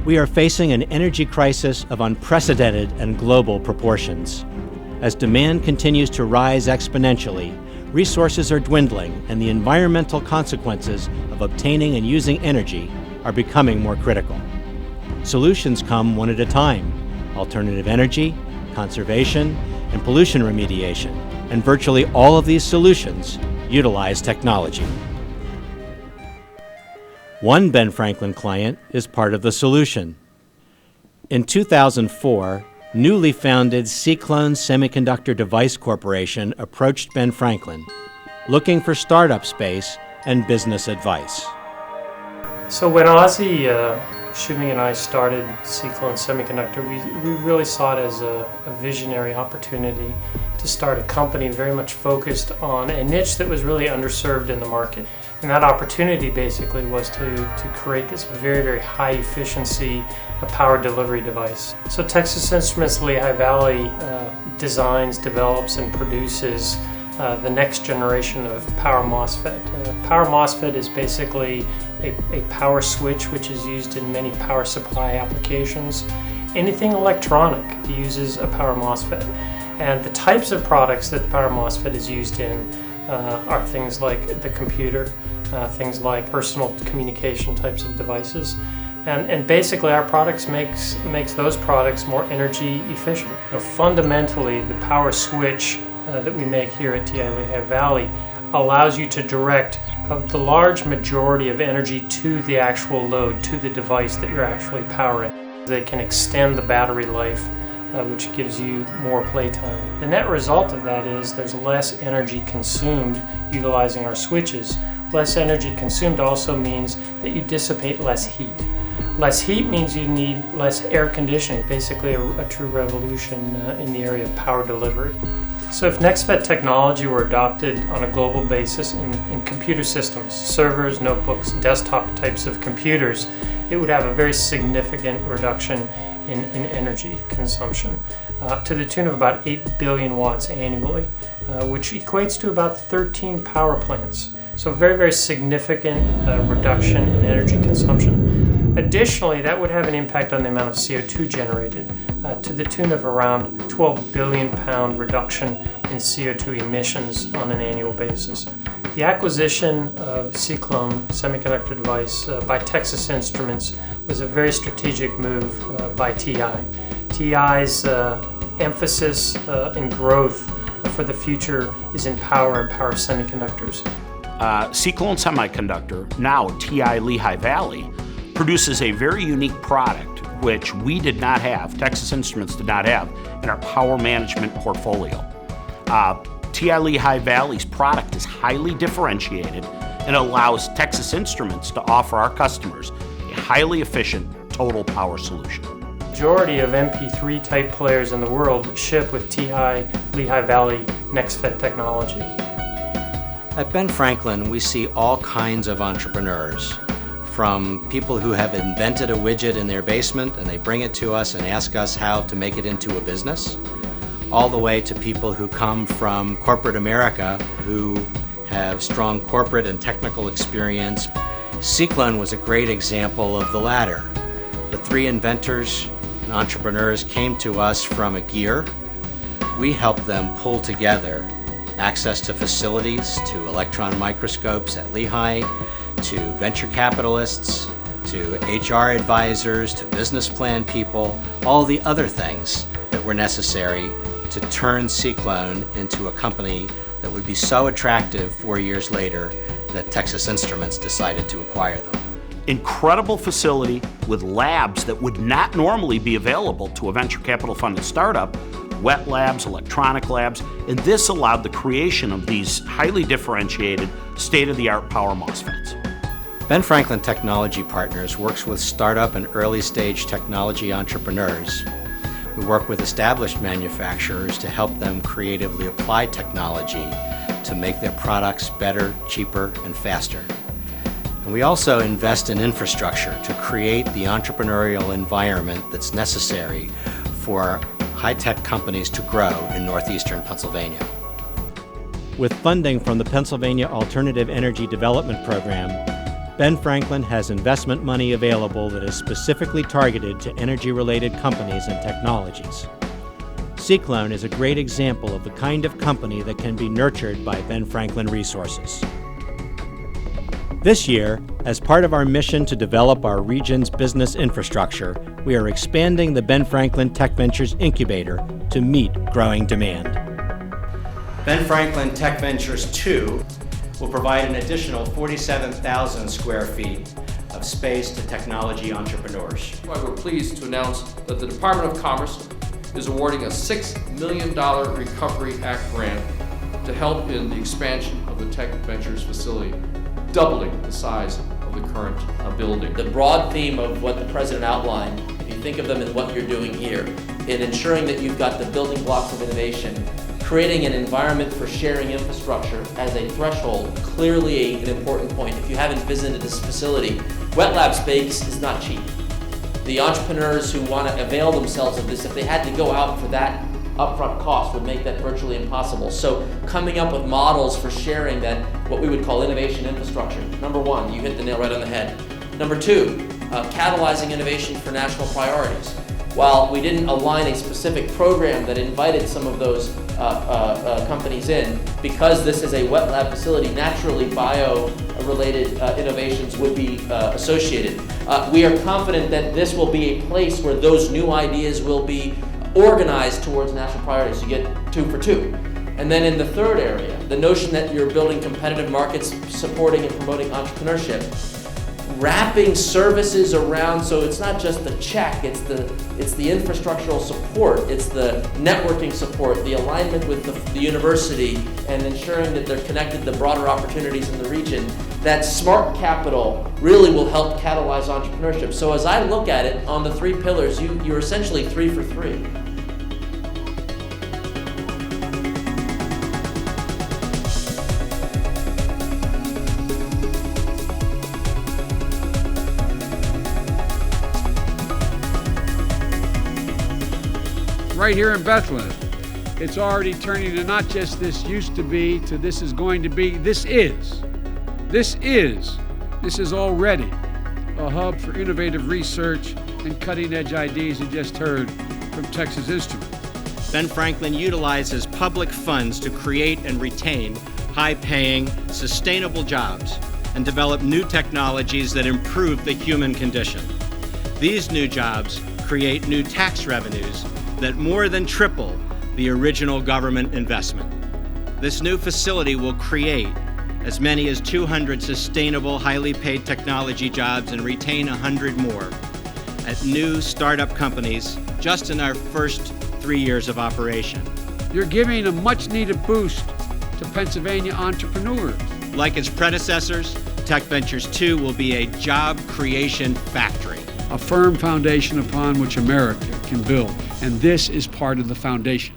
We are facing an energy crisis of unprecedented and global proportions. As demand continues to rise exponentially, resources are dwindling and the environmental consequences of obtaining and using energy are becoming more critical. Solutions come one at a time: alternative energy, conservation, and pollution remediation, and virtually all of these solutions utilize technology. One Ben Franklin client is part of the solution. In 2004, newly founded Ciclon Semiconductor Device Corporation approached Ben Franklin, looking for startup space and business advice. So when Ozzy Shuming and I started Ciclon Semiconductor, we really saw it as a visionary opportunity to start a company very much focused on a niche that was really underserved in the market. And that opportunity basically was to create this very, very high efficiency power delivery device. So Texas Instruments Lehigh Valley designs, develops, and produces the next generation of power MOSFET. Power MOSFET is basically a power switch which is used in many power supply applications. Anything electronic uses a power MOSFET. And the types of products that the power MOSFET is used in are things like the computer, things like personal communication types of devices. And basically our products makes those products more energy efficient. Fundamentally, the power switch that we make here at TI Lehigh Valley allows you to direct the large majority of energy to the actual load, to the device that you're actually powering. They can extend the battery life, which gives you more playtime. The net result of that is there's less energy consumed utilizing our switches. Less energy consumed also means that you dissipate less heat. Less heat means you need less air conditioning, basically a true revolution in the area of power delivery. So if NextFET technology were adopted on a global basis in computer systems, servers, notebooks, desktop types of computers, it would have a very significant reduction in energy consumption, to the tune of about 8 billion watts annually, which equates to about 13 power plants. So very, very significant reduction in energy consumption. Additionally, that would have an impact on the amount of CO2 generated, to the tune of around 12 billion pound reduction in CO2 emissions on an annual basis. The acquisition of Ciclon Semiconductor Device by Texas Instruments was a very strategic move by TI. TI's emphasis and growth for the future is in power and power semiconductors. Ciclon Semiconductor, now TI Lehigh Valley, produces a very unique product which we did not have, Texas Instruments did not have, in our power management portfolio. TI Lehigh Valley's product is highly differentiated and allows Texas Instruments to offer our customers a highly efficient total power solution. The majority of MP3 type players in the world ship with TI Lehigh Valley NextFET technology. At Ben Franklin, we see all kinds of entrepreneurs, from people who have invented a widget in their basement and they bring it to us and ask us how to make it into a business, all the way to people who come from corporate America who have strong corporate and technical experience. Ciclon was a great example of the latter. The three inventors and entrepreneurs came to us from a gear. We helped them pull together access to facilities, to electron microscopes at Lehigh, to venture capitalists, to HR advisors, to business plan people, all the other things that were necessary to turn Ciclon into a company that would be so attractive 4 years later that Texas Instruments decided to acquire them. Incredible facility with labs that would not normally be available to a venture capital funded startup, wet labs, electronic labs, and this allowed the creation of these highly differentiated, state-of-the-art power MOSFETs. Ben Franklin Technology Partners works with startup and early-stage technology entrepreneurs. We work with established manufacturers to help them creatively apply technology to make their products better, cheaper, and faster. And we also invest in infrastructure to create the entrepreneurial environment that's necessary for high-tech companies to grow in northeastern Pennsylvania. With funding from the Pennsylvania Alternative Energy Development Program, Ben Franklin has investment money available that is specifically targeted to energy-related companies and technologies. Ciclon is a great example of the kind of company that can be nurtured by Ben Franklin resources. This year, as part of our mission to develop our region's business infrastructure, we are expanding the Ben Franklin Tech Ventures Incubator to meet growing demand. Ben Franklin Tech Ventures 2 will provide an additional 47,000 square feet of space to technology entrepreneurs. We're pleased to announce that the Department of Commerce is awarding a $6 million Recovery Act grant to help in the expansion of the Tech Ventures facility, doubling the size of the current building. The broad theme of what the President outlined, if you think of them in what you're doing here, in ensuring that you've got the building blocks of innovation, creating an environment for sharing infrastructure as a threshold, clearly an important point. If you haven't visited this facility, wet lab space is not cheap. The entrepreneurs who want to avail themselves of this, if they had to go out for that upfront cost, would make that virtually impossible. So coming up with models for sharing that, what we would call innovation infrastructure. Number one, you hit the nail right on the head. Number two, catalyzing innovation for national priorities. While we didn't align a specific program that invited some of those companies in, because this is a wet lab facility, naturally bio-related innovations would be associated. We are confident that this will be a place where those new ideas will be organized towards national priorities. You get 2 for 2. And then in the third area, the notion that you're building competitive markets, supporting and promoting entrepreneurship, wrapping services around, so it's not just the check, it's the infrastructural support, it's the networking support, the alignment with the university, and ensuring that they're connected to broader opportunities in the region. That smart capital really will help catalyze entrepreneurship. So as I look at it on the 3 pillars, you're essentially 3 for 3. Right here in Bethlehem, it's already turning to not just this used to be to this is going to be. This is already a hub for innovative research and cutting-edge ideas. You just heard from Texas Instruments. Ben Franklin utilizes public funds to create and retain high-paying, sustainable jobs and develop new technologies that improve the human condition. These new jobs create new tax revenues that more than triple the original government investment. This new facility will create as many as 200 sustainable, highly paid technology jobs and retain 100 more at new startup companies just in our first 3 years of operation. You're giving a much-needed boost to Pennsylvania entrepreneurs. Like its predecessors, Tech Ventures 2 will be a job creation factory. A firm foundation upon which America can build, and this is part of the foundation.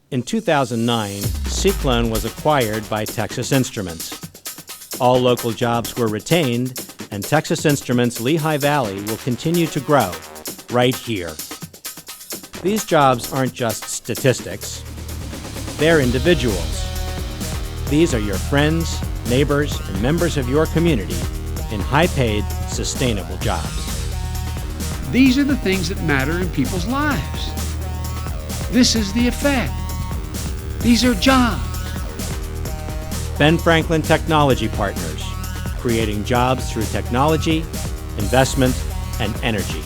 In 2009, Ciclon was acquired by Texas Instruments. All local jobs were retained, and Texas Instruments Lehigh Valley will continue to grow right here. These jobs aren't just statistics, they're individuals. These are your friends, neighbors, and members of your community in high-paid, sustainable jobs. These are the things that matter in people's lives. This is the effect. These are jobs. Ben Franklin Technology Partners, creating jobs through technology, investment, and energy.